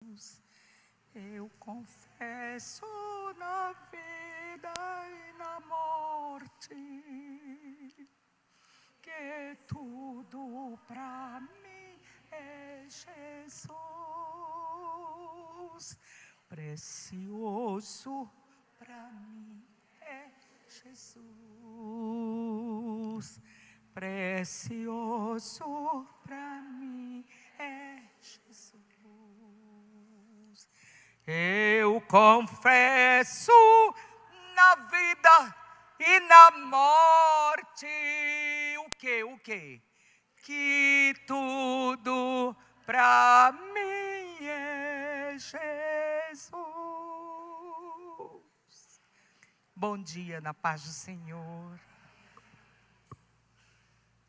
Jesus. Eu confesso na vida e na morte que tudo pra mim é Jesus. Precioso pra mim é Jesus. Precioso pra mim é Jesus. Eu confesso na vida e na morte o quê? Que tudo pra mim é Jesus. Bom dia na paz do Senhor.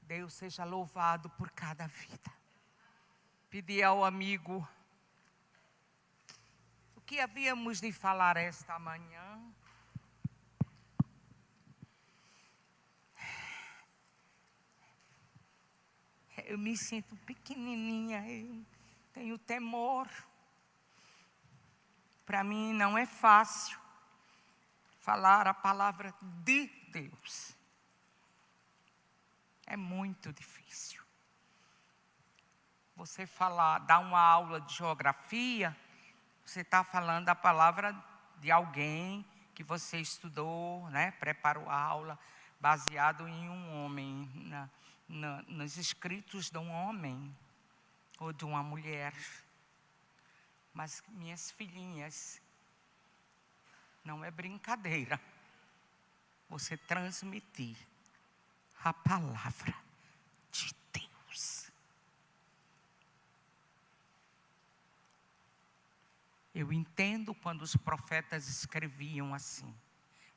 Deus seja louvado por cada vida. Pedi ao amigo o que havíamos de falar esta manhã. Eu me sinto pequenininha, eu tenho temor. Para mim não é fácil falar a palavra de Deus. É muito difícil. Você dar uma aula de geografia, você está falando a palavra de alguém que você estudou, né? Preparou a aula baseado em um homem, nos escritos de um homem ou de uma mulher. Mas minhas filhinhas, não é brincadeira você transmitir a palavra de Deus. Eu entendo quando os profetas escreviam assim.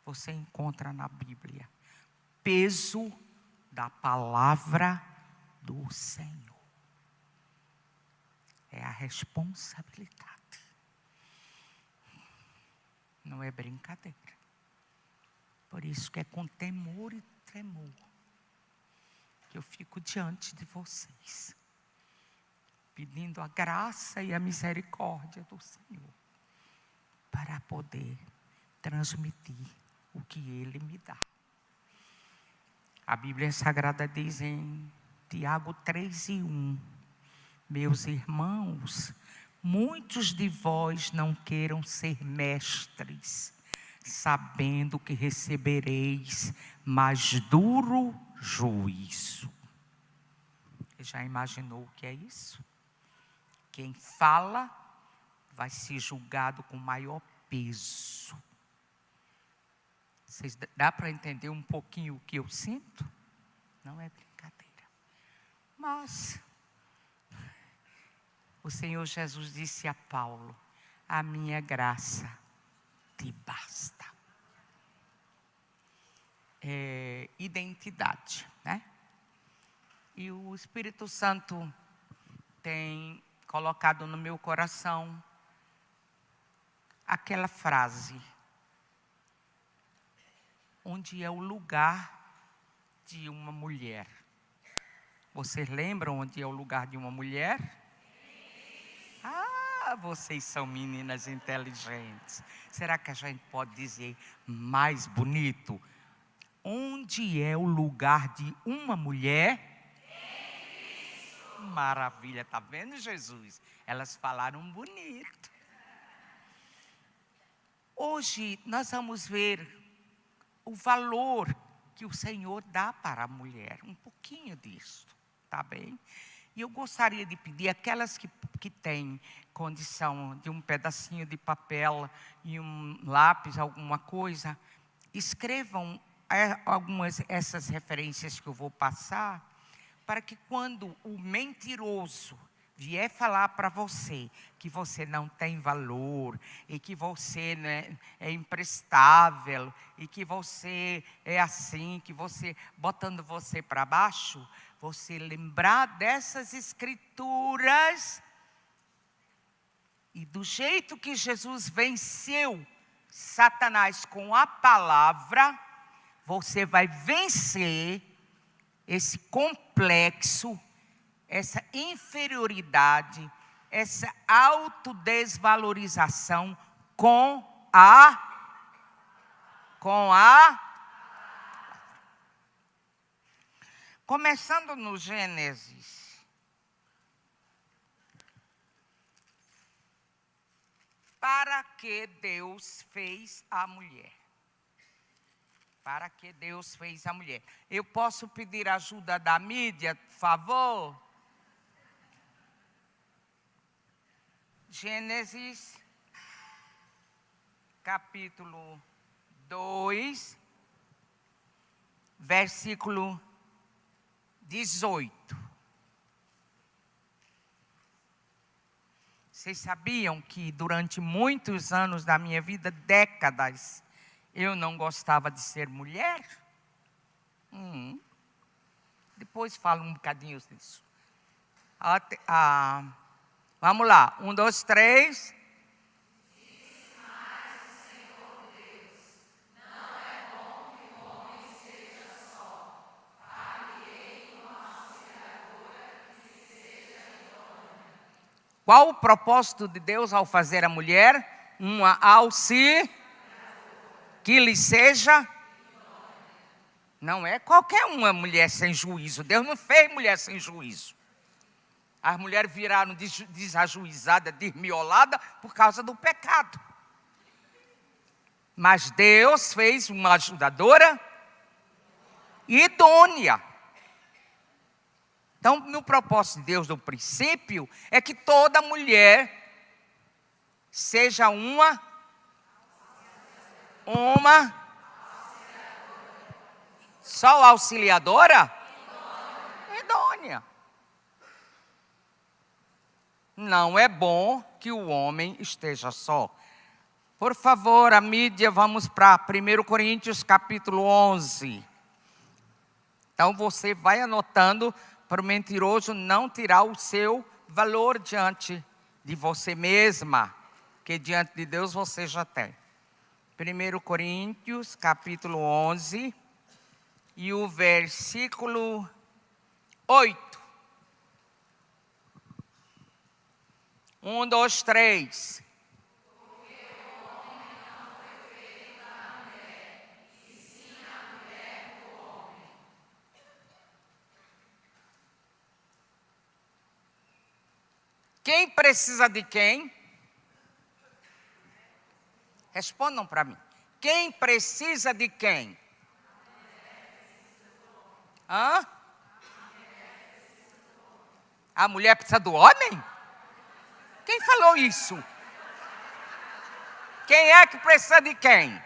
Você encontra na Bíblia peso da palavra do Senhor. É a responsabilidade. Não é brincadeira. Por isso que é com temor e tremor que eu fico diante de vocês, pedindo a graça e a misericórdia do Senhor, para poder transmitir o que Ele me dá. A Bíblia Sagrada diz em Tiago 3:1, meus irmãos, muitos de vós não queiram ser mestres, sabendo que recebereis mais duro juízo. Você já imaginou o que é isso? Quem fala vai ser julgado com maior peso. Dá para entender um pouquinho o que eu sinto? Não é brincadeira. Mas o Senhor Jesus disse a Paulo: a minha graça te basta. Identidade, né? E o Espírito Santo tem colocado no meu coração aquela frase: onde é o lugar de uma mulher? Vocês lembram onde é o lugar de uma mulher? Ah, vocês são meninas inteligentes. Será que a gente pode dizer mais bonito? Onde é o lugar de uma mulher? Maravilha, tá vendo, Jesus? Elas falaram bonito. Hoje nós vamos ver o valor que o Senhor dá para a mulher. Um pouquinho disso, tá bem? E eu gostaria de pedir aquelas que têm condição de um pedacinho de papel e um lápis, alguma coisa, escrevam essas referências que eu vou passar, para que quando o mentiroso vier falar para você que você não tem valor, e que você, né, é imprestável, e que você é assim, que você, botando você para baixo, você lembrar dessas escrituras, e do jeito que Jesus venceu Satanás com a palavra, você vai vencer esse complexo, essa inferioridade, essa autodesvalorização com a começando no Gênesis. Para que Deus fez a mulher? Para que Deus fez a mulher? Eu posso pedir ajuda da mídia, por favor? Gênesis, capítulo 2, versículo 18. Vocês sabiam que durante muitos anos da minha vida, décadas, eu não gostava de ser mulher? Depois falo um bocadinho disso. Vamos lá, 1, 2, 3. Qual o propósito de Deus ao fazer a mulher? Uma que lhe seja. Não é qualquer uma mulher sem juízo. Deus não fez mulher sem juízo. As mulheres viraram desajuizadas, desmioladas por causa do pecado. Mas Deus fez uma ajudadora idônea. Então, no propósito de Deus, no princípio, é que toda mulher seja uma só auxiliadora? Idônea. Não é bom que o homem esteja só. Por favor, a mídia, vamos para 1 Coríntios capítulo 11. Então, você vai anotando para o mentiroso não tirar o seu valor diante de você mesma, que diante de Deus você já tem. 1 Coríntios, capítulo 11, e o versículo 8. 1, 2, 3. Quem precisa de quem? Respondam para mim. Quem precisa de quem? Hã? A mulher precisa do homem? Quem falou isso? Quem é que precisa de quem?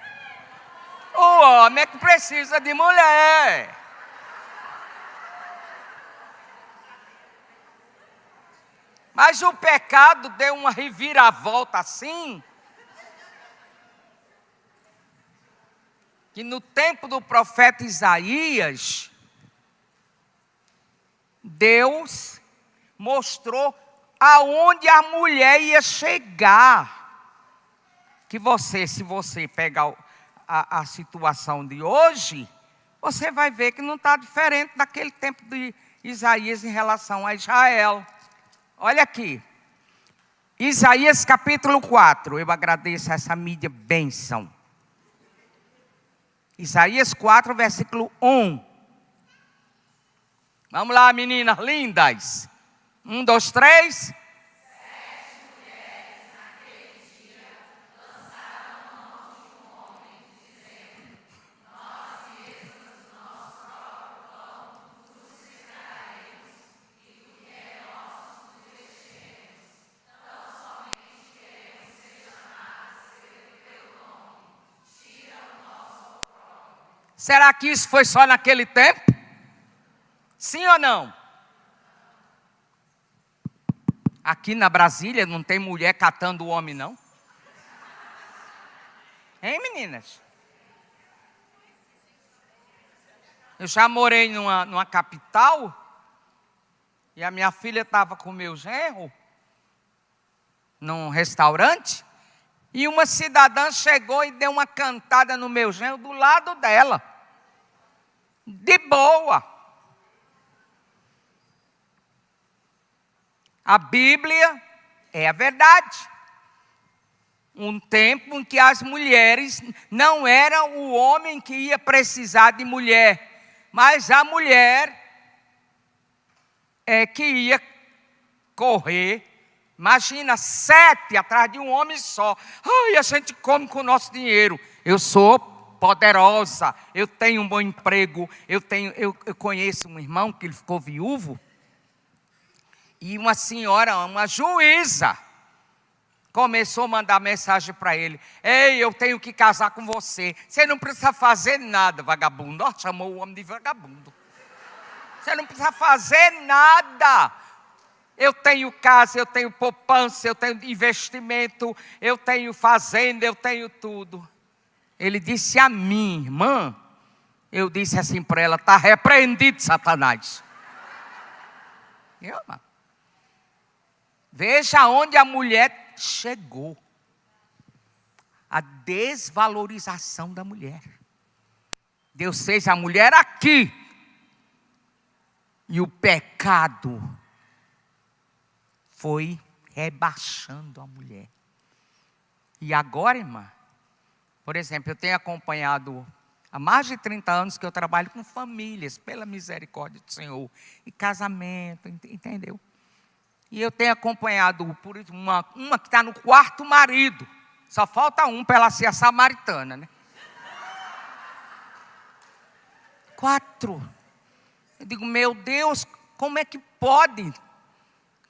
O homem é que precisa de mulher. Mas o pecado deu uma reviravolta assim, que no tempo do profeta Isaías, Deus mostrou aonde a mulher ia chegar. Que se você pegar a situação de hoje, você vai ver que não está diferente daquele tempo de Isaías em relação a Israel. Olha aqui, Isaías capítulo 4, eu agradeço a essa mídia bênção. Isaías 4, versículo 1. Vamos lá, meninas lindas. 1, 2, 3. Será que isso foi só naquele tempo? Sim ou não? Aqui na Brasília não tem mulher catando o homem, não? Hein, meninas? Eu já morei numa capital e a minha filha estava com o meu genro num restaurante e uma cidadã chegou e deu uma cantada no meu genro do lado dela. De boa. A Bíblia É a verdade. Um tempo em que as mulheres não eram o homem que ia precisar de mulher, mas a mulher é que ia correr. Imagina, 7 atrás de um homem só. Ai, a gente come com o nosso dinheiro. Eu sou poderosa, eu tenho um bom emprego, eu conheço um irmão que ele ficou viúvo, e uma senhora, uma juíza, começou a mandar mensagem para ele: ei, eu tenho que casar com você. Você não precisa fazer nada, vagabundo. Ó, chamou o homem de vagabundo. Você não precisa fazer nada. Eu tenho casa, eu tenho poupança, eu tenho investimento, eu tenho fazenda, eu tenho tudo. Ele disse a mim, irmã, eu disse assim para ela: está repreendido, Satanás. Veja onde a mulher chegou. A desvalorização da mulher. Deus fez a mulher aqui. E o pecado foi rebaixando a mulher. E agora, irmã, por exemplo, eu tenho acompanhado há mais de 30 anos que eu trabalho com famílias, pela misericórdia do Senhor, e casamento, entendeu? E eu tenho acompanhado por uma que está no 4º marido. Só falta um para ela ser a samaritana, né? 4. Eu digo, meu Deus, como é que pode?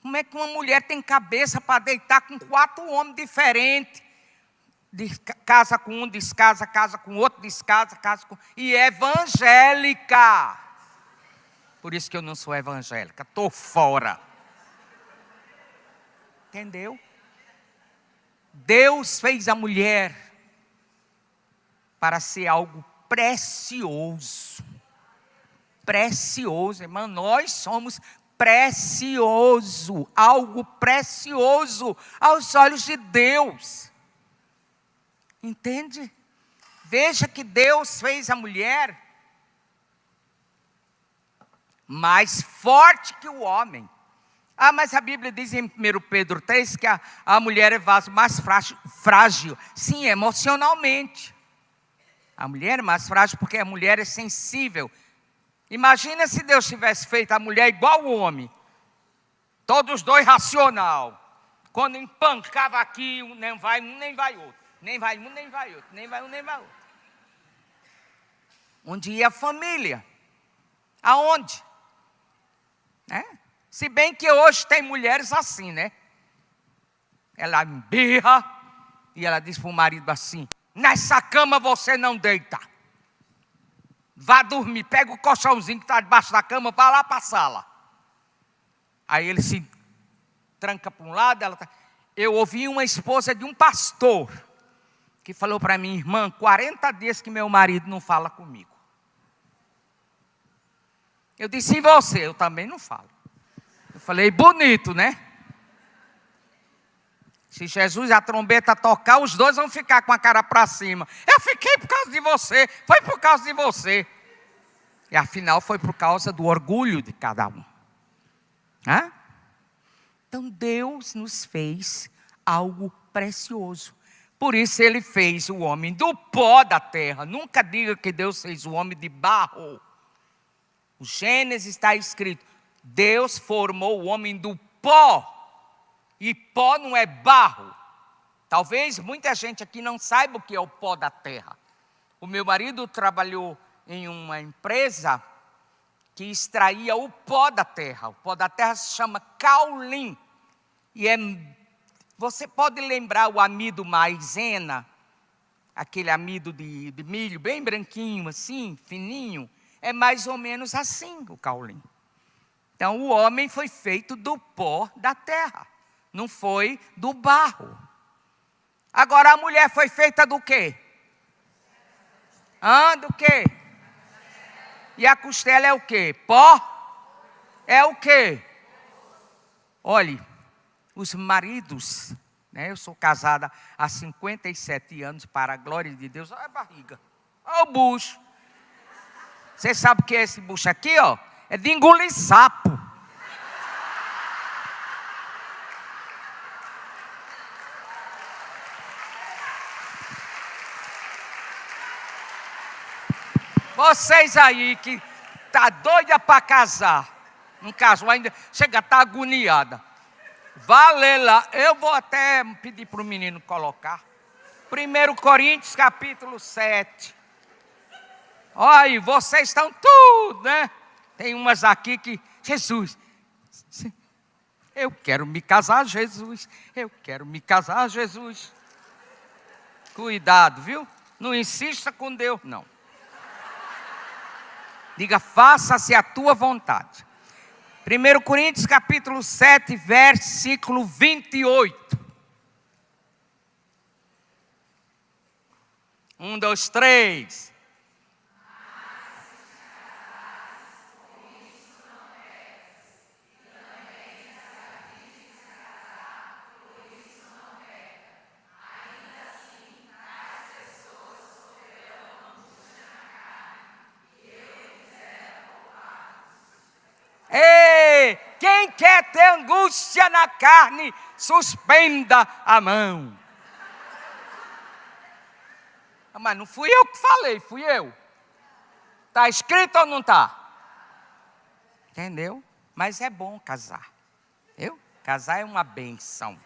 Como é que uma mulher tem cabeça para deitar com 4 homens diferentes? Casa com um, descasa, casa com outro, descasa, casa com... E evangélica. Por isso que eu não sou evangélica, estou fora. Entendeu? Deus fez a mulher para ser algo precioso. Precioso, irmão, nós somos precioso, algo precioso aos olhos de Deus. Entende? Veja que Deus fez a mulher mais forte que o homem. Ah, mas a Bíblia diz em 1 Pedro 3 que a mulher é vaso mais frágil. Sim, emocionalmente. A mulher é mais frágil porque a mulher é sensível. Imagina se Deus tivesse feito a mulher igual o homem. Todos os dois racional. Quando empancava aqui, nem vai um, nem vai outro. Nem vai um, nem vai outro. Nem vai um, nem vai outro. Onde ia a família? Aonde? Se bem que hoje tem mulheres assim, né? Ela embirra e ela diz para o marido assim: nessa cama você não deita. Vá dormir, pega o colchãozinho que está debaixo da cama, vá lá para a sala. Aí ele se tranca para um lado, Eu ouvi uma esposa de um pastor que falou para mim: irmã, 40 dias que meu marido não fala comigo. Eu disse: e você? Eu também não falo. Eu falei: bonito, né? Se Jesus a trombeta tocar, os dois vão ficar com a cara para cima. Eu fiquei por causa de você, foi por causa de você. E afinal foi por causa do orgulho de cada um. Então Deus nos fez algo precioso. Por isso Ele fez o homem do pó da terra. Nunca diga que Deus fez o homem de barro. O Gênesis está escrito: Deus formou o homem do pó. E pó não é barro. Talvez muita gente aqui não saiba o que é o pó da terra. O meu marido trabalhou em uma empresa que extraía o pó da terra. O pó da terra se chama caulim. E você pode lembrar o amido maizena, aquele amido de milho bem branquinho assim, fininho. É mais ou menos assim o caulim. Então o homem foi feito do pó da terra. Não foi do barro. Agora a mulher foi feita do quê? Do quê? E a costela é o quê? Pó? É o quê? Olhe, os maridos, né? Eu sou casada há 57 anos, para a glória de Deus. Olha a barriga, olha o bucho. Você sabe o que é esse bucho aqui, ó? É de engolir sapo. Vocês aí que tá doida para casar, não casou ainda, chega a estar agoniada. Vá ler lá. Eu vou até pedir para o menino colocar. 1 Coríntios capítulo 7. Olha, vocês estão tudo, né? Tem umas aqui que, Jesus, eu quero me casar, Jesus. Eu quero me casar, Jesus. Cuidado, viu? Não insista com Deus, não. Diga, faça-se a tua vontade. 1 Coríntios capítulo 7, versículo 28. 1, 2, 3. Ei, quem quer ter angústia na carne, suspenda a mão. Mas não fui eu que falei, fui eu. Está escrito ou não está? Entendeu? Mas é bom casar. Viu? Casar é uma bênção.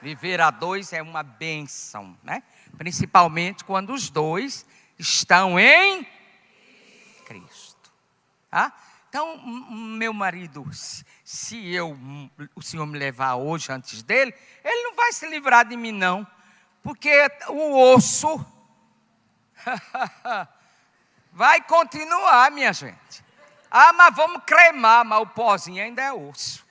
Viver a dois é uma bênção, né? Principalmente quando os dois estão em Cristo. Tá? Então, meu marido, se o Senhor me levar hoje antes dele, ele não vai se livrar de mim não. Porque o osso vai continuar, minha gente. Ah, mas vamos cremar, mas o pozinho ainda é osso.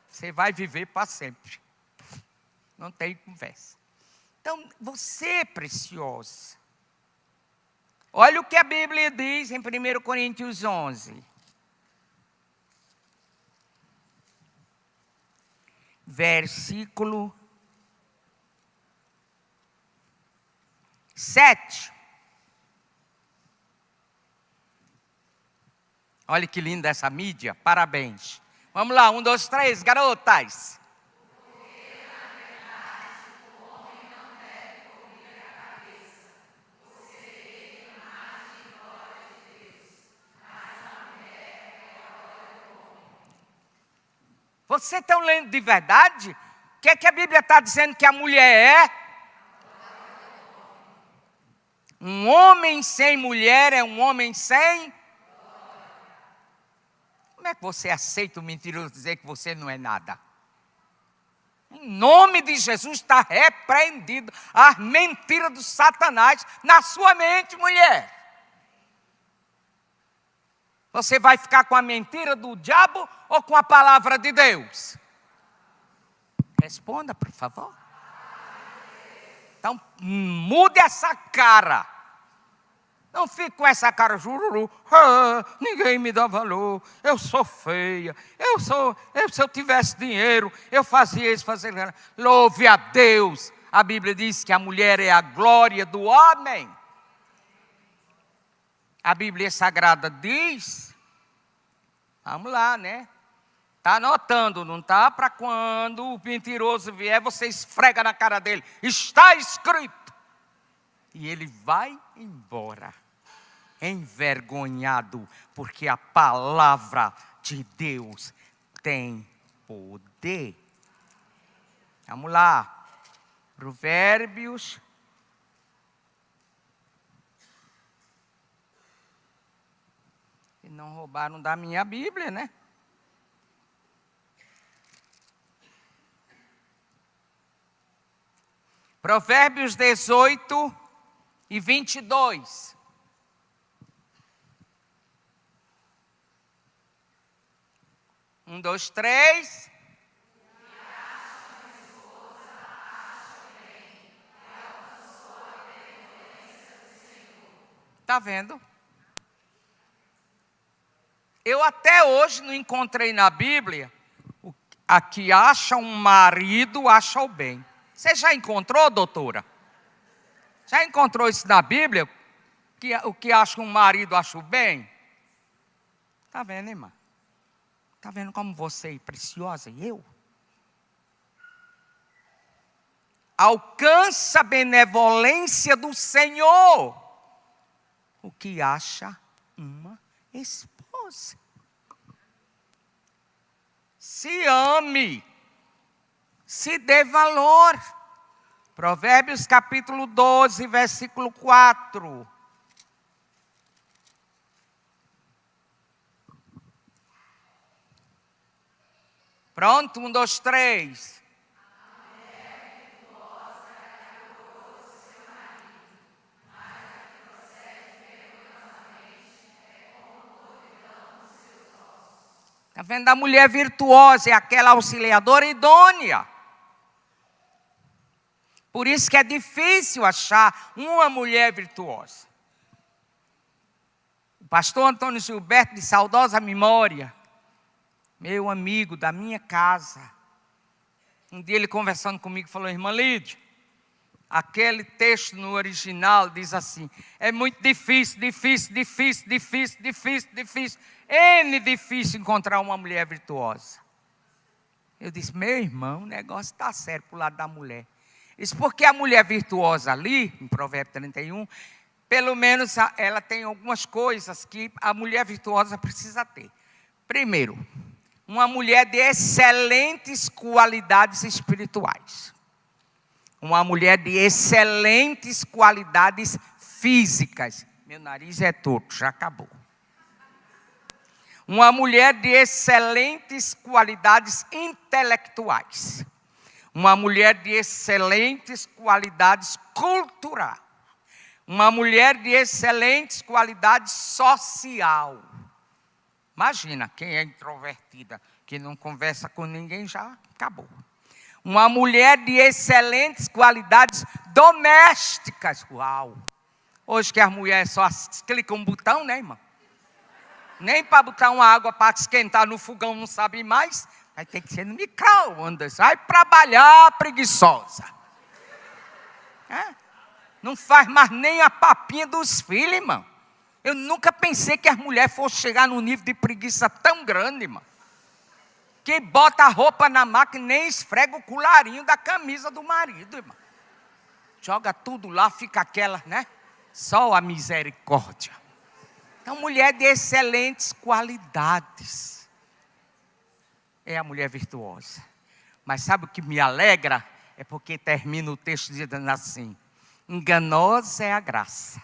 Você vai viver para sempre. Não tem conversa. Então, você, preciosa. Olha o que a Bíblia diz em 1 Coríntios 11. Versículo 7. Olha que linda essa mídia, parabéns. Vamos lá, 1, 2, 3, garotas. Vocês estão lendo de verdade? O que é que a Bíblia está dizendo que a mulher é? Um homem sem mulher é um homem sem? Como é que você aceita o mentiroso dizer que você não é nada? Em nome de Jesus está repreendido a mentira do Satanás na sua mente, mulher. Você vai ficar com a mentira do diabo ou com a palavra de Deus? Responda, por favor. Então, mude essa cara. Não fique com essa cara, jururu. Ninguém me dá valor. Eu sou feia. Se eu tivesse dinheiro, eu fazia isso, fazia aquilo. Louve a Deus. A Bíblia diz que a mulher é a glória do homem. A Bíblia Sagrada diz, vamos lá, né? Está anotando, não está? Para quando o mentiroso vier, você esfrega na cara dele. Está escrito. E ele vai embora, envergonhado, porque a palavra de Deus tem poder. Vamos lá. Provérbios. E não roubaram da minha Bíblia, né? Provérbios 18 e 22. Um, dois, três. Está vendo? Eu até hoje não encontrei na Bíblia a que acha um marido, acha o bem. Você já encontrou, doutora? Já encontrou isso na Bíblia? O que acha um marido, acha o bem? Está vendo, irmã? Está vendo como você é preciosa e eu? Alcança a benevolência do Senhor o que acha uma esposa. Se ame, se dê valor. Provérbios capítulo 12, versículo 4. Pronto, 1, 2, 3. Está vendo? A mulher virtuosa é aquela auxiliadora idônea. Por isso que é difícil achar uma mulher virtuosa. O pastor Antônio Gilberto, de saudosa memória, meu amigo da minha casa, um dia ele conversando comigo falou: irmã Lídia, aquele texto no original diz assim: é muito difícil encontrar uma mulher virtuosa. Eu disse: meu irmão, o negócio está sério para o lado da mulher. Isso porque a mulher virtuosa ali, em Provérbios 31, pelo menos ela tem algumas coisas que a mulher virtuosa precisa ter. Primeiro, uma mulher de excelentes qualidades espirituais. Uma mulher de excelentes qualidades físicas. Meu nariz é torto, já acabou. Uma mulher de excelentes qualidades intelectuais. Uma mulher de excelentes qualidades culturais. Uma mulher de excelentes qualidades social. Imagina, quem é introvertida, que não conversa com ninguém, já acabou. Uma mulher de excelentes qualidades domésticas. Uau! Hoje que as mulheres só clicam um botão, né, irmã? Nem para botar uma água para esquentar no fogão não sabe mais. Vai ter que ser no micro-ondas. Vai trabalhar preguiçosa. Não faz mais nem a papinha dos filhos, irmão. Eu nunca pensei que as mulheres fossem chegar num nível de preguiça tão grande, irmão. Que bota a roupa na máquina e nem esfrega o colarinho da camisa do marido, irmão. Joga tudo lá, fica aquela, né? Só a misericórdia. Então, mulher de excelentes qualidades. É a mulher virtuosa. Mas sabe o que me alegra? É porque termina o texto dizendo assim: enganosa é a graça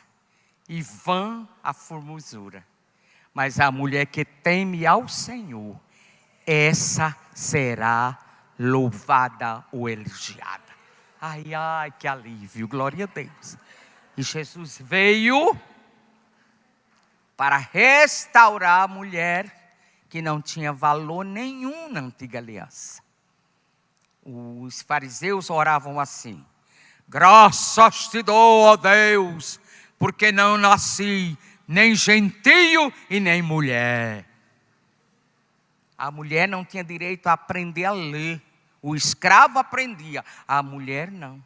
e vã a formosura. Mas a mulher que teme ao Senhor, essa será louvada ou elogiada. Ai, ai, que alívio, glória a Deus. E Jesus veio para restaurar a mulher que não tinha valor nenhum na antiga aliança. Os fariseus oravam assim: graças te dou, ó Deus, porque não nasci nem gentio e nem mulher. A mulher não tinha direito a aprender a ler. O escravo aprendia, a mulher não.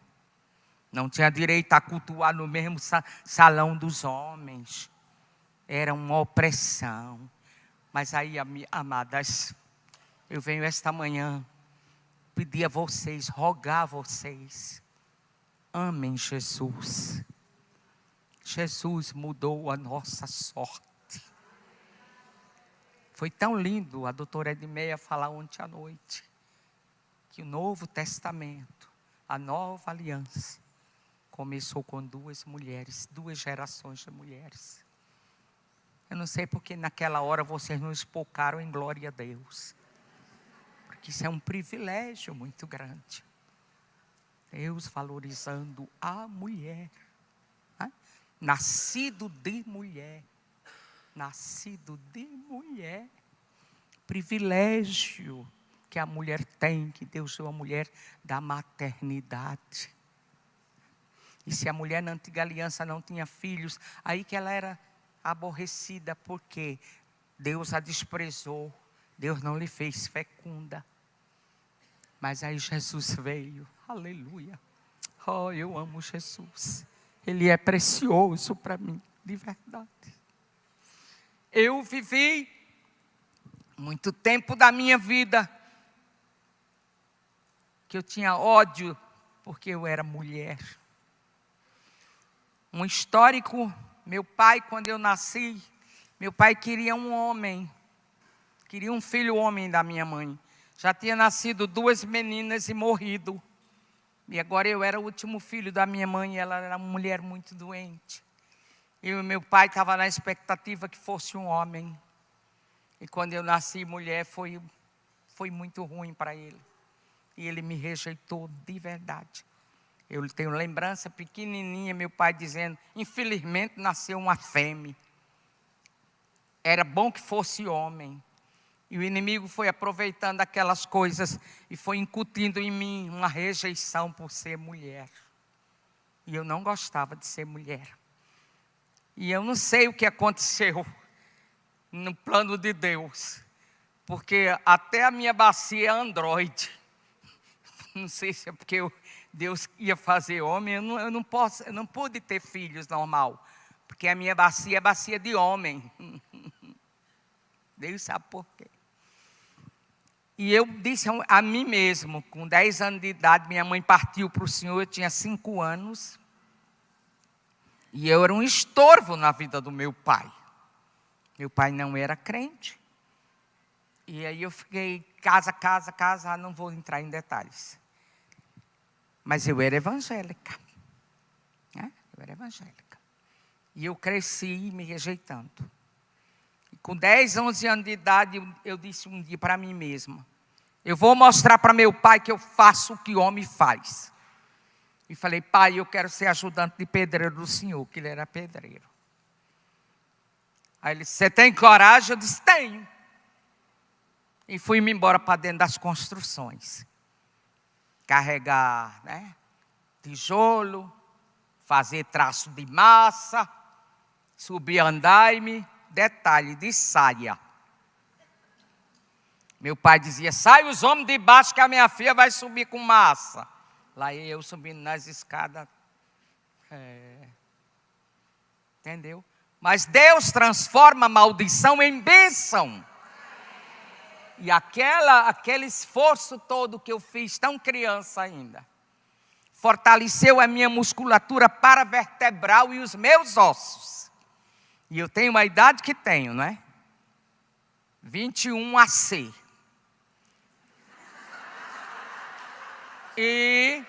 Não tinha direito a cultuar no mesmo salão dos homens. Era uma opressão. Mas aí, amadas, eu venho esta manhã pedir a vocês, rogar a vocês, amem Jesus. Jesus mudou a nossa sorte. Foi tão lindo a doutora Edmeia falar ontem à noite, que o Novo Testamento, a nova aliança, começou com duas mulheres, duas gerações de mulheres. Eu não sei porque naquela hora vocês não espocaram em glória a Deus. Porque isso é um privilégio muito grande. Deus valorizando a mulher. Nascido de mulher. Nascido de mulher. Privilégio que a mulher tem, que Deus deu à mulher da maternidade. E se a mulher na antiga aliança não tinha filhos, aí que ela era aborrecida, porque Deus a desprezou, Deus não lhe fez fecunda. Mas aí Jesus veio, aleluia. Oh, eu amo Jesus, Ele é precioso para mim, de verdade. Eu vivi muito tempo da minha vida que eu tinha ódio porque eu era mulher. Um histórico Meu pai, quando eu nasci, meu pai queria um homem. Queria um filho homem da minha mãe. Já tinha nascido 2 meninas e morrido. E agora eu era o último filho da minha mãe e ela era uma mulher muito doente. E o meu pai estava na expectativa que fosse um homem. E quando eu nasci mulher, foi muito ruim para ele. E ele me rejeitou de verdade. Eu tenho lembrança pequenininha, meu pai dizendo, infelizmente nasceu uma fêmea. Era bom que fosse homem. E o inimigo foi aproveitando aquelas coisas e foi incutindo em mim uma rejeição por ser mulher. E eu não gostava de ser mulher. E eu não sei o que aconteceu no plano de Deus. Porque até a minha bacia é Android. Não sei se é porque Deus ia fazer homem. Eu não pude ter filhos normal. Porque a minha bacia é bacia de homem. Deus sabe por quê. E eu disse a mim mesmo, com 10 anos de idade, minha mãe partiu para o Senhor, eu tinha 5 anos. E eu era um estorvo na vida do meu pai. Meu pai não era crente. E aí eu fiquei casa, não vou entrar em detalhes. Mas eu era evangélica. Né? Eu era evangélica. E eu cresci me rejeitando. E com 10, 11 anos de idade, eu disse um dia para mim mesma, eu vou mostrar para meu pai que eu faço o que homem faz. E falei, pai, eu quero ser ajudante de pedreiro do senhor, que ele era pedreiro. Aí ele disse, você tem coragem? Eu disse, tenho. E fui-me embora para dentro das construções. Carregar, né, tijolo, fazer traço de massa, subir andaime, detalhe, de saia. Meu pai dizia, sai os homens de baixo que a minha filha vai subir com massa. Lá eu subindo nas escadas. Entendeu? Mas Deus transforma a maldição em bênção. E aquele esforço todo que eu fiz, tão criança ainda, fortaleceu a minha musculatura paravertebral e os meus ossos. E eu tenho uma idade que tenho, não é? 21 AC. E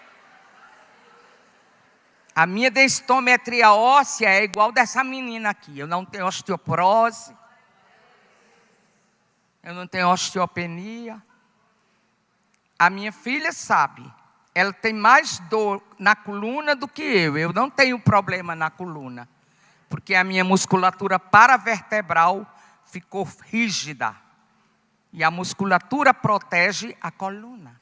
a minha densitometria óssea é igual dessa menina aqui. Eu não tenho osteoporose. Eu não tenho osteopenia. A minha filha sabe. Ela tem mais dor na coluna do que eu. Eu não tenho problema na coluna. Porque a minha musculatura paravertebral ficou rígida. E a musculatura protege a coluna.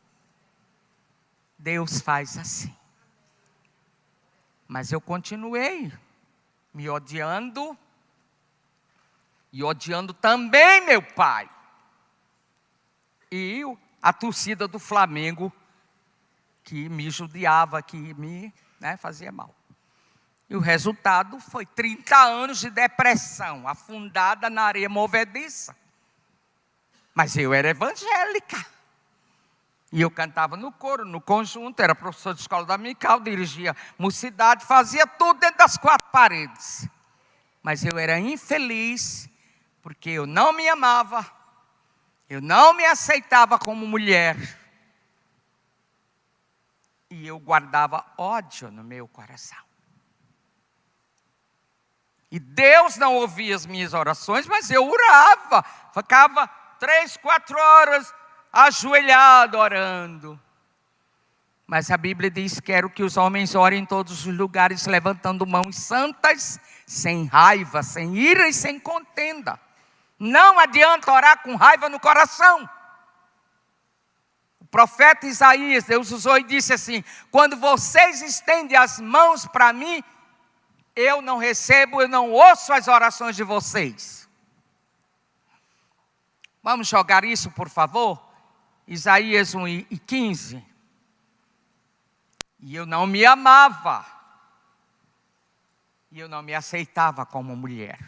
Deus faz assim. Mas eu continuei me odiando. E odiando também meu pai. E a torcida do Flamengo, que me judiava, que me fazia mal. E o resultado foi 30 anos de depressão, afundada na areia movediça. Mas eu era evangélica. E eu cantava no coro, no conjunto, era professor de escola dominical, dirigia mocidade, fazia tudo dentro das 4 paredes. Mas eu era infeliz, porque eu não me amava, eu não me aceitava como mulher. E eu guardava ódio no meu coração. E Deus não ouvia as minhas orações, mas eu orava. Ficava 3, 4 horas ajoelhado orando. Mas a Bíblia diz: quero que os homens orem em todos os lugares, levantando mãos santas, sem raiva, sem ira e sem contenda. Não adianta orar com raiva no coração. O profeta Isaías, Deus usou e disse assim: quando vocês estendem as mãos para mim, eu não recebo, eu não ouço as orações de vocês. Vamos jogar isso, por favor? Isaías 1:15. E eu não me amava. E eu não me aceitava como mulher.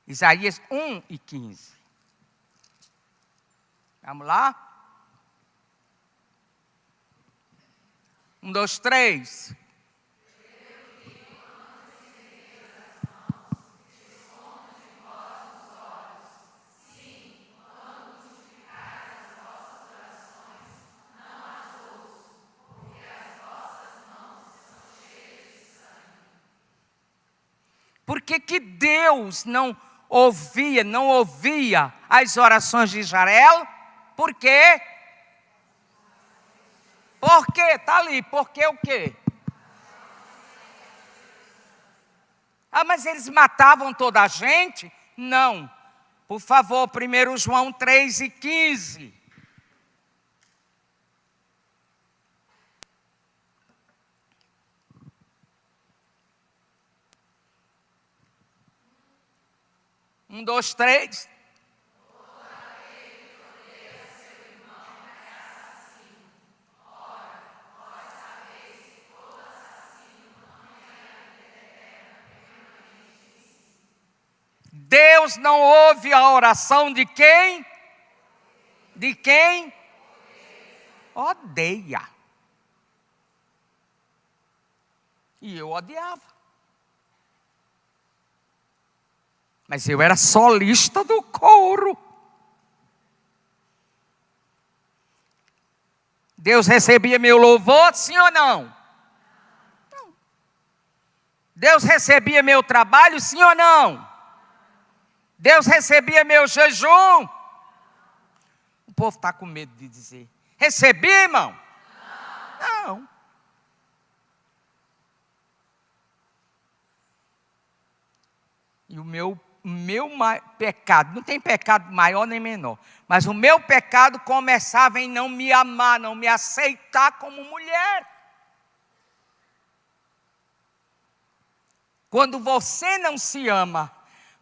Isaías 1:15. Vamos lá? 1, 2, 3. que que Deus não ouvia as orações de Israel? Por quê? Por quê? Está ali. Por quê o quê? Ah, mas eles matavam toda a gente? Não. Por favor, 1 João 3:15. Um, dois, três. Deus não ouve a oração de quem? De quem? Odeia. E eu odiava. Mas eu era solista do coro. Deus recebia meu louvor, sim ou não? Não. Deus recebia meu trabalho, sim ou não? Deus recebia meu jejum? O povo está com medo de dizer. Recebi, irmão? Não. E o meu pecado, não tem pecado maior nem menor, mas o meu pecado começava em não me amar, não me aceitar como mulher. Quando você não se ama,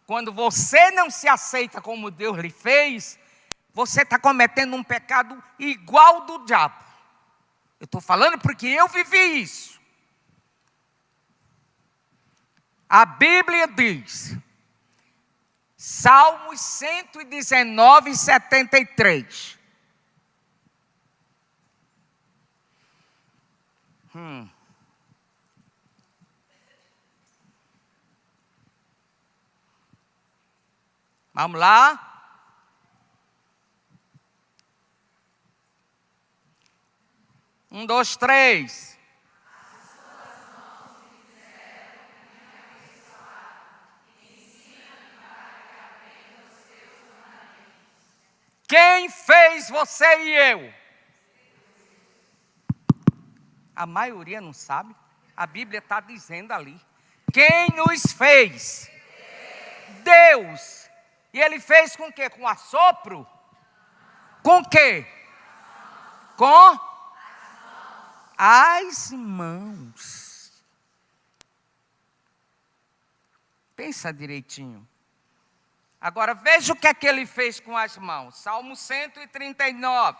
quando você não se aceita como Deus lhe fez, você está cometendo um pecado igual do diabo. Eu estou falando porque eu vivi isso. A Bíblia diz, Salmos 119, 73. Vamos lá. Um, dois, três. Quem fez você e eu? A maioria não sabe. A Bíblia está dizendo ali. Quem nos fez? Deus. E Ele fez com o quê? Com assopro? Com o quê? Com as mãos. Pensa direitinho. Agora veja o que é que Ele fez com as mãos. Salmo 139.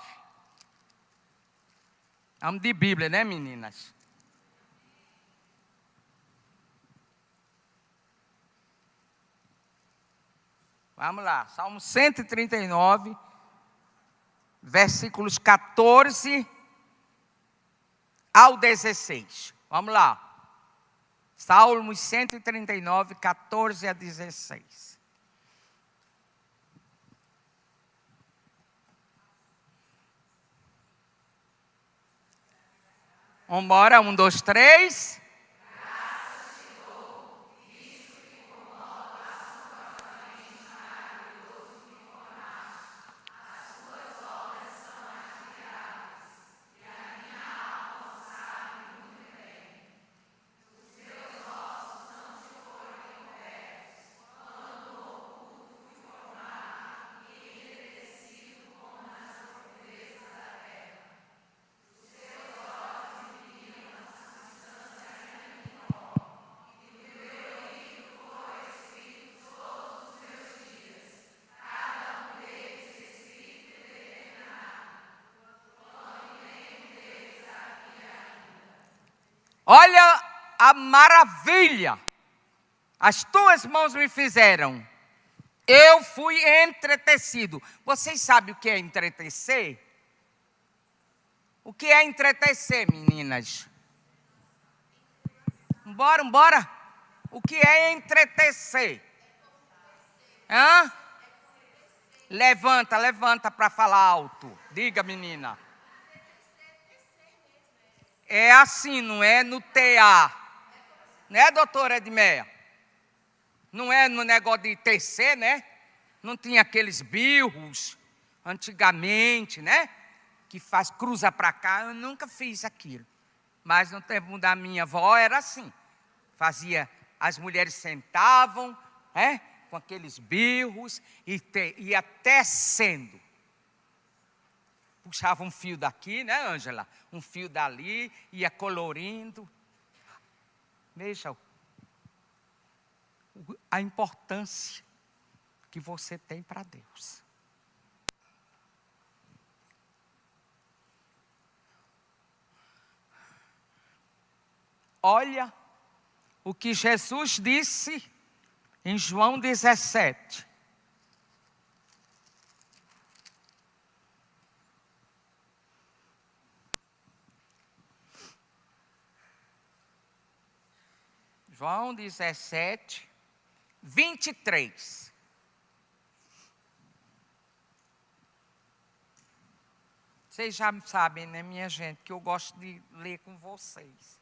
Vamos de Bíblia, né, meninas? Vamos lá, Salmo 139, versículos 14 ao 16. Vamos lá. Salmos 139, 14 a 16. Vamos embora, 1, 2, 3. Olha a maravilha. As tuas mãos me fizeram. Eu fui entretecido. Vocês sabem o que é entretecer? O que é entretecer, meninas? Bora. O que é entretecer? Hã? Levanta para falar alto. Diga, menina. É assim, não é no TA. Né, doutora Edmeia? Não é no negócio de tecer, né? Não tinha aqueles birros antigamente, né? Que cruza para cá. Eu nunca fiz aquilo. Mas no tempo da minha avó era assim. As mulheres sentavam, né? Com aqueles birros e ia tecendo. Puxava um fio daqui, né, Ângela? Um fio dali, ia colorindo. Veja a importância que você tem para Deus. Olha o que Jesus disse em João 17. João 17, 23. Vocês já sabem, né, minha gente, que eu gosto de ler com vocês.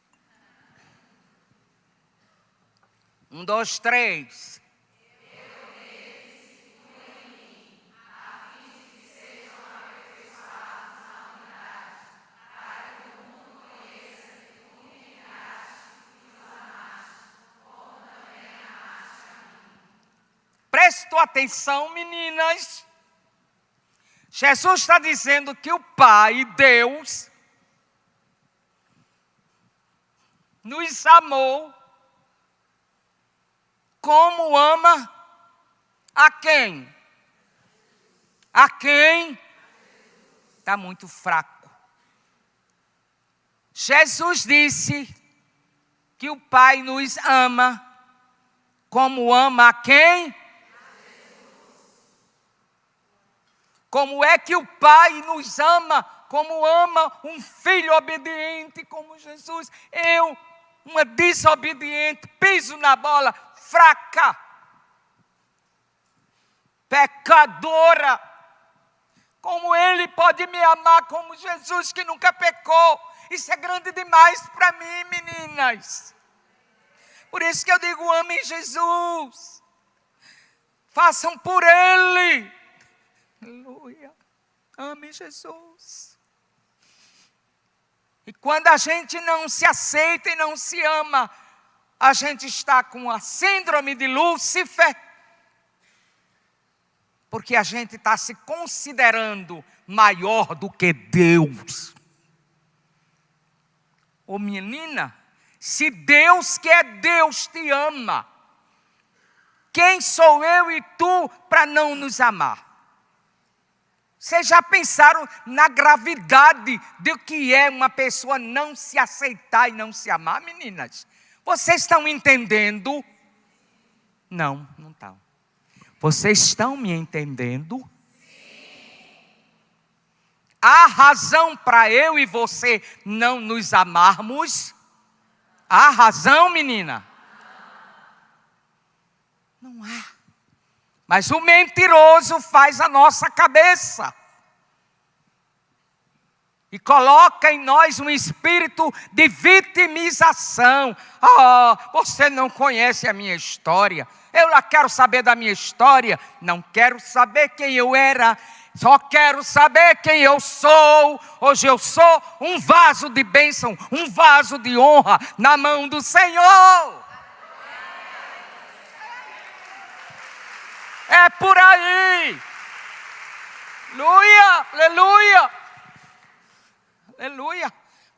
1, 2, 3. Prestou atenção, meninas. Jesus está dizendo que o Pai, Deus, nos amou como ama a quem? A quem? Está muito fraco. Jesus disse que o Pai nos ama como ama a quem? Como é que o Pai nos ama, como ama um filho obediente como Jesus? Eu, uma desobediente, piso na bola, fraca, pecadora. Como Ele pode me amar como Jesus que nunca pecou? Isso é grande demais para mim, meninas. Por isso que eu digo, amem Jesus. Façam por Ele. Aleluia. Ame Jesus. E quando a gente não se aceita e não se ama, a gente está com a síndrome de Lúcifer, porque a gente está se considerando maior do que Deus. Ô menina, se Deus que é Deus te ama, quem sou eu e tu para não nos amar? Vocês já pensaram na gravidade do que é uma pessoa não se aceitar e não se amar, meninas? Vocês estão entendendo? Não, não estão. Vocês estão me entendendo? Sim. Há razão para eu e você não nos amarmos? Há razão, menina? Não há. Mas o mentiroso faz a nossa cabeça e coloca em nós um espírito de vitimização. Você não conhece a minha história. Eu lá quero saber da minha história. Não quero saber quem eu era. Só quero saber quem eu sou. Hoje eu sou um vaso de bênção, um vaso de honra na mão do Senhor. É por aí. Aleluia, aleluia. Aleluia.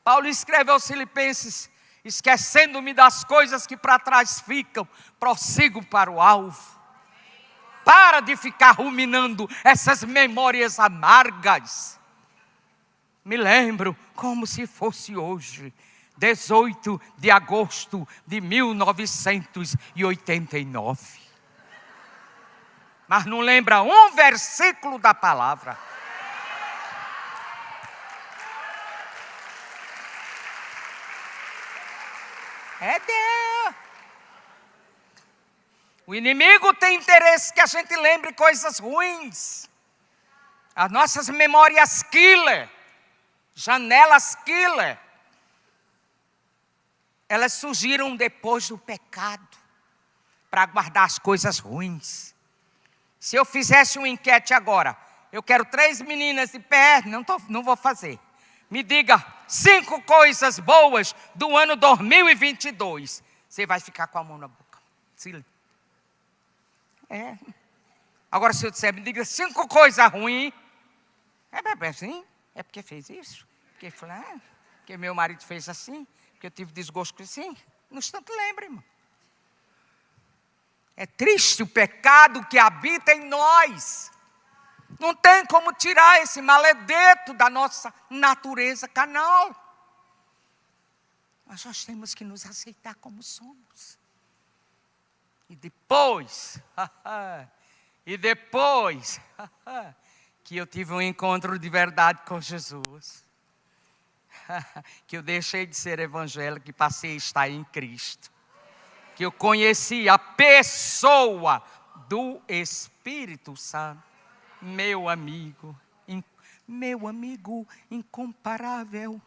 Paulo escreve aos Filipenses: esquecendo-me das coisas que para trás ficam, prossigo para o alvo. Para de ficar ruminando essas memórias amargas. Me lembro como se fosse hoje, 18 de agosto de 1989. Mas não lembra um versículo da palavra. É Deus. O inimigo tem interesse que a gente lembre coisas ruins. As nossas memórias killer, janelas killer, elas surgiram depois do pecado. para guardar as coisas ruins. Se eu fizesse uma enquete agora, eu quero 3 meninas de pé, não vou fazer. Me diga 5 coisas boas do ano 2022. Você vai ficar com a mão na boca. É. Agora, se eu disser, me diga 5 coisas ruins. É assim? É porque fez isso? Porque meu marido fez assim? Porque eu tive desgosto com assim? No instante lembra, irmão. É triste o pecado que habita em nós. Não tem como tirar esse maledeto da nossa natureza carnal. Nós temos que nos aceitar como somos. E depois que eu tive um encontro de verdade com Jesus, que eu deixei de ser evangélico e passei a estar em Cristo, que eu conheci a pessoa do Espírito Santo, meu amigo incomparável,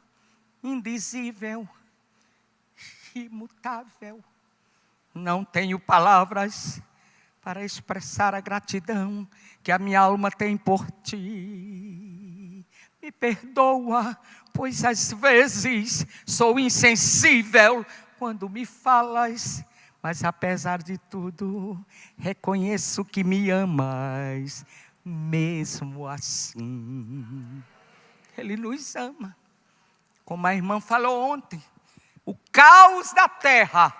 indizível, imutável. Não tenho palavras para expressar a gratidão que a minha alma tem por ti. Me perdoa, pois às vezes sou insensível quando me falas, mas apesar de tudo, reconheço que me amas, mesmo assim. Ele nos ama. Como a irmã falou ontem, o caos da terra,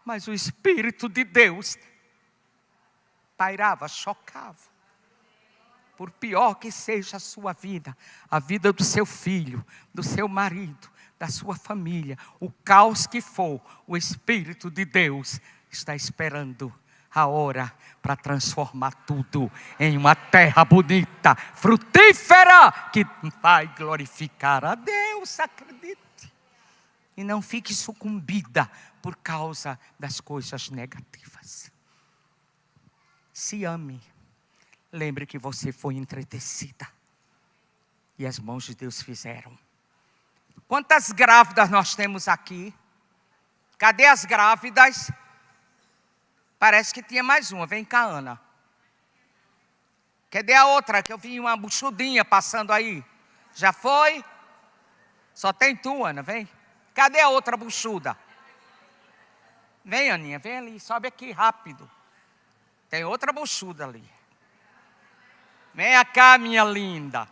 mas o Espírito de Deus pairava, chocava. Por pior que seja a sua vida, a vida do seu filho, do seu marido, da sua família, o caos que for, o Espírito de Deus está esperando a hora para transformar tudo em uma terra bonita, frutífera, que vai glorificar a Deus, acredite. E não fique sucumbida por causa das coisas negativas. Se ame. Lembre que você foi entretecida. E as mãos de Deus fizeram. Quantas grávidas nós temos aqui? Cadê as grávidas? Parece que tinha mais uma. Vem cá, Ana. Cadê a outra? Que eu vi uma buchudinha passando aí. Já foi? Só tem tu, Ana. Vem. Cadê a outra buchuda? Vem, Aninha. Vem ali. Sobe aqui rápido. Tem outra buchuda ali. Venha cá, minha linda.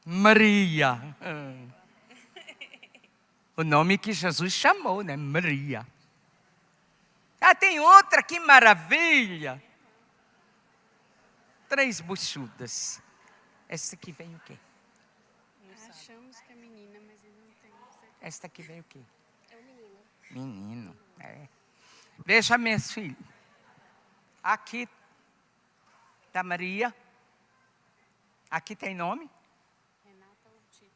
Maria. O nome que Jesus chamou, né? Maria. Ah, tem outra, que maravilha. 3 buchudas. Essa aqui vem o quê? Achamos que é menina, mas ele não tem certeza. Esta aqui vem o quê? É um menino. Menino, é. Veja, minhas filhas. Aqui está Maria. Aqui tem nome? Renata ou Tito?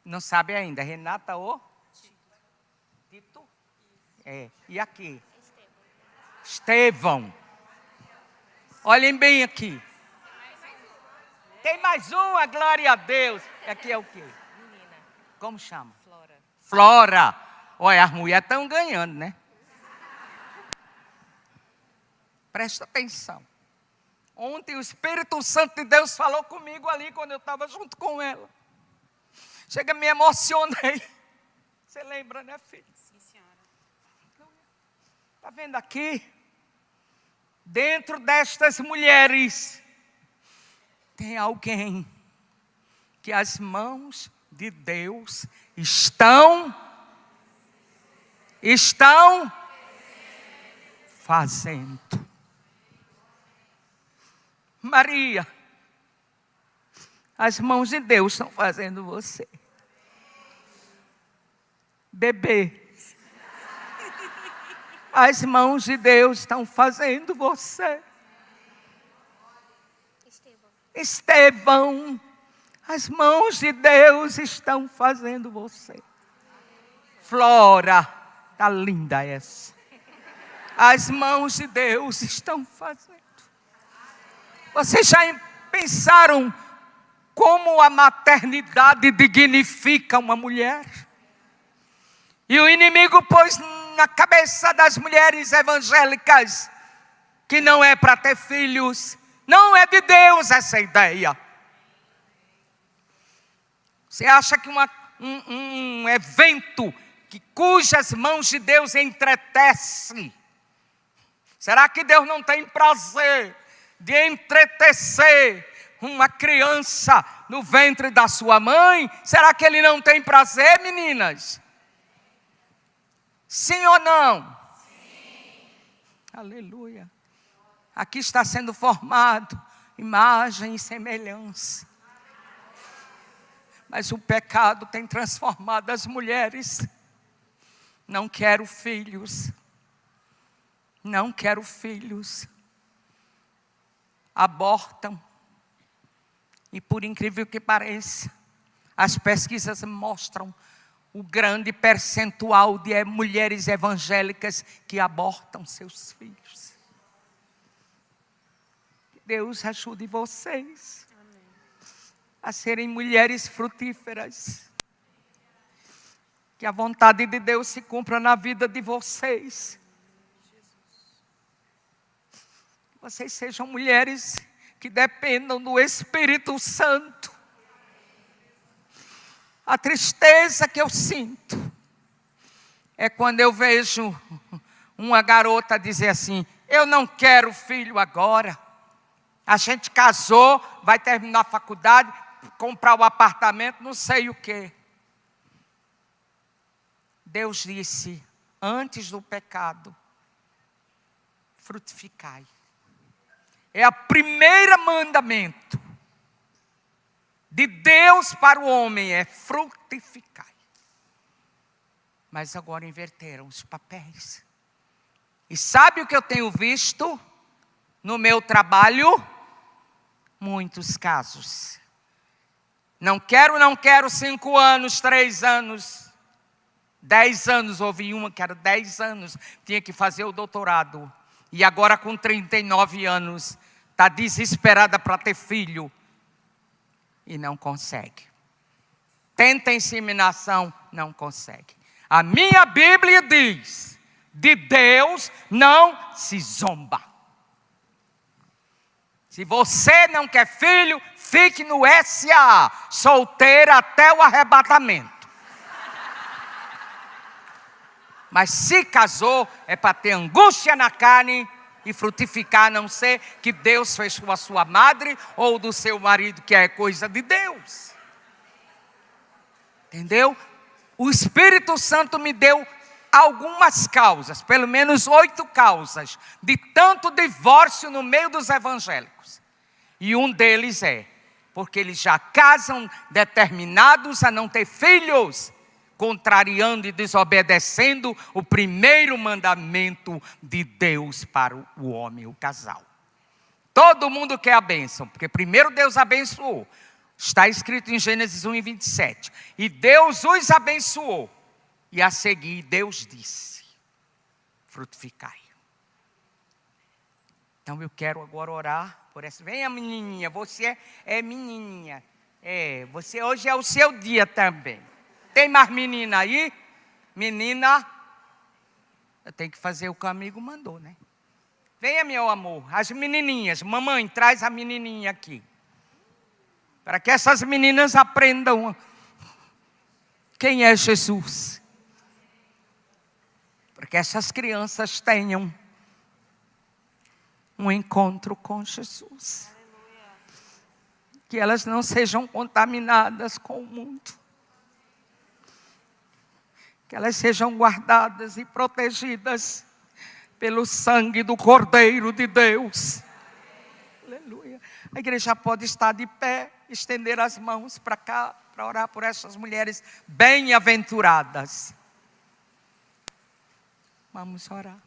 Não sabe ainda. Renata ou? Tito. É. E aqui? Estevão. Olhem bem aqui. Tem mais uma, glória a Deus. Aqui é o quê? Menina. Como chama? Flora. Flora. Olha, as mulheres estão ganhando, né? Presta atenção. Ontem o Espírito Santo de Deus falou comigo ali quando eu estava junto com ela. Chega, me emocionei. Você lembra, né, filho? Sim, senhora. Está vendo aqui? Dentro destas mulheres, tem alguém que as mãos de Deus estão fazendo. Maria, as mãos de Deus estão fazendo você. Bebê, as mãos de Deus estão fazendo você. Estevão, as mãos de Deus estão fazendo você. Flora, tá linda essa. As mãos de Deus estão fazendo. Você já pensaram como a maternidade dignifica uma mulher? E o inimigo pôs na cabeça das mulheres evangélicas que não é para ter filhos. Não é de Deus essa ideia. Você acha que um evento cujas mãos de Deus entretece, será que Deus não tem prazer de entretecer uma criança no ventre da sua mãe? Será que Ele não tem prazer, meninas? Sim ou não? Sim. Aleluia. Aqui está sendo formado imagem e semelhança. Mas o pecado tem transformado as mulheres. Não quero filhos. Não quero filhos. Abortam. E por incrível que pareça, as pesquisas mostram o grande percentual de mulheres evangélicas que abortam seus filhos. Que Deus ajude vocês a serem mulheres frutíferas. Que a vontade de Deus se cumpra na vida de vocês. Que vocês sejam mulheres que dependam do Espírito Santo. A tristeza que eu sinto é quando eu vejo uma garota dizer assim: eu não quero filho agora. A gente casou, vai terminar a faculdade, comprar o apartamento, não sei o quê. Deus disse, antes do pecado, frutificai. É o primeiro mandamento de Deus para o homem, é frutificar. Mas agora inverteram os papéis. E sabe o que eu tenho visto no meu trabalho? Muitos casos. Não quero 5 anos, 3 anos, 10 anos. Ouvi uma que era 10 anos, tinha que fazer o doutorado. E agora com 39 anos, está desesperada para ter filho. E não consegue. Tenta inseminação, não consegue. A minha Bíblia diz, de Deus não se zomba. Se você não quer filho, fique no SA, solteira até o arrebatamento. Mas se casou, é para ter angústia na carne e frutificar, a não ser que Deus fechou a sua madre ou do seu marido, que é coisa de Deus. Entendeu? O Espírito Santo me deu algumas causas, pelo menos 8 causas, de tanto divórcio no meio dos evangélicos. E um deles é, porque eles já casam determinados a não ter filhos, contrariando e desobedecendo o primeiro mandamento de Deus para o homem, o casal. Todo mundo quer a bênção, porque primeiro Deus abençoou. Está escrito em Gênesis 1:27. E Deus os abençoou. E a seguir Deus disse, frutificai. Então eu quero agora orar por essa. Venha menininha, você é menininha. Você hoje é o seu dia também. Tem mais menina aí? Menina, eu tenho que fazer o que o amigo mandou, né? Venha, meu amor, as menininhas. Mamãe, traz a menininha aqui. Para que essas meninas aprendam quem é Jesus. Para que essas crianças tenham um encontro com Jesus. Que elas não sejam contaminadas com o mundo. Que elas sejam guardadas e protegidas pelo sangue do Cordeiro de Deus. Aleluia. A igreja pode estar de pé, estender as mãos para cá, para orar por essas mulheres bem-aventuradas. Vamos orar.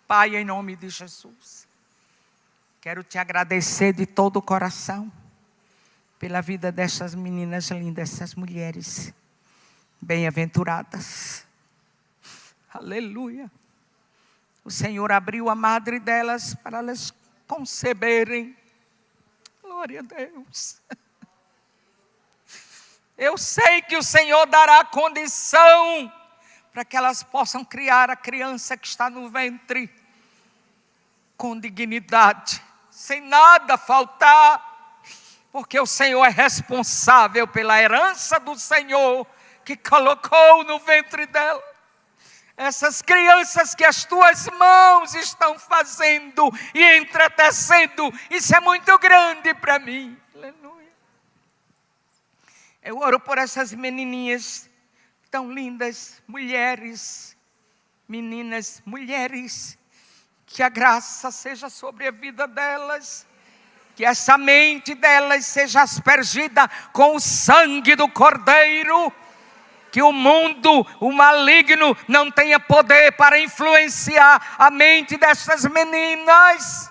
Pai, em nome de Jesus, quero te agradecer de todo o coração pela vida dessas meninas lindas, essas mulheres bem-aventuradas. Aleluia. O Senhor abriu a madre delas para elas conceberem. Glória a Deus. Eu sei que o Senhor dará condição para que elas possam criar a criança que está no ventre com dignidade, sem nada faltar, porque o Senhor é responsável pela herança do Senhor que colocou no ventre dela. Essas crianças que as tuas mãos estão fazendo e entretecendo, isso é muito grande para mim. Aleluia. Eu oro por essas menininhas tão lindas, mulheres, meninas, mulheres, que a graça seja sobre a vida delas, que essa mente delas seja aspergida com o sangue do Cordeiro, que o mundo, o maligno, não tenha poder para influenciar a mente dessas meninas,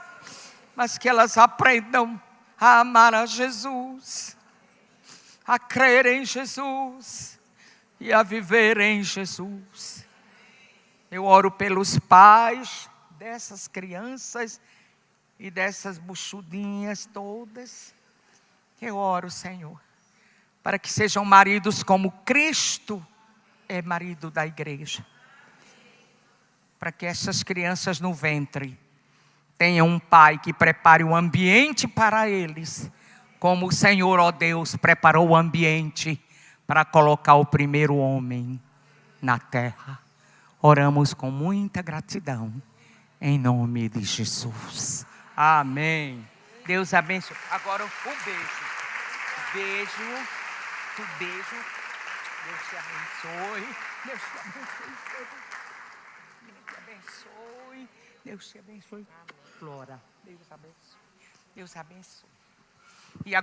mas que elas aprendam a amar a Jesus, a crer em Jesus e a viver em Jesus. Eu oro pelos pais dessas crianças e dessas buchudinhas todas. Eu oro, Senhor, para que sejam maridos como Cristo é marido da igreja. Para que essas crianças no ventre tenham um pai que prepare o ambiente para eles, como o Senhor, ó Deus, preparou o ambiente para colocar o primeiro homem na terra. Oramos com muita gratidão, em nome de Jesus. Amém. Deus abençoe. Agora o beijo. Beijo. O beijo. Deus te abençoe. Deus te abençoe. Deus te abençoe. Deus te abençoe. Flora. Deus abençoe. Deus abençoe. E agora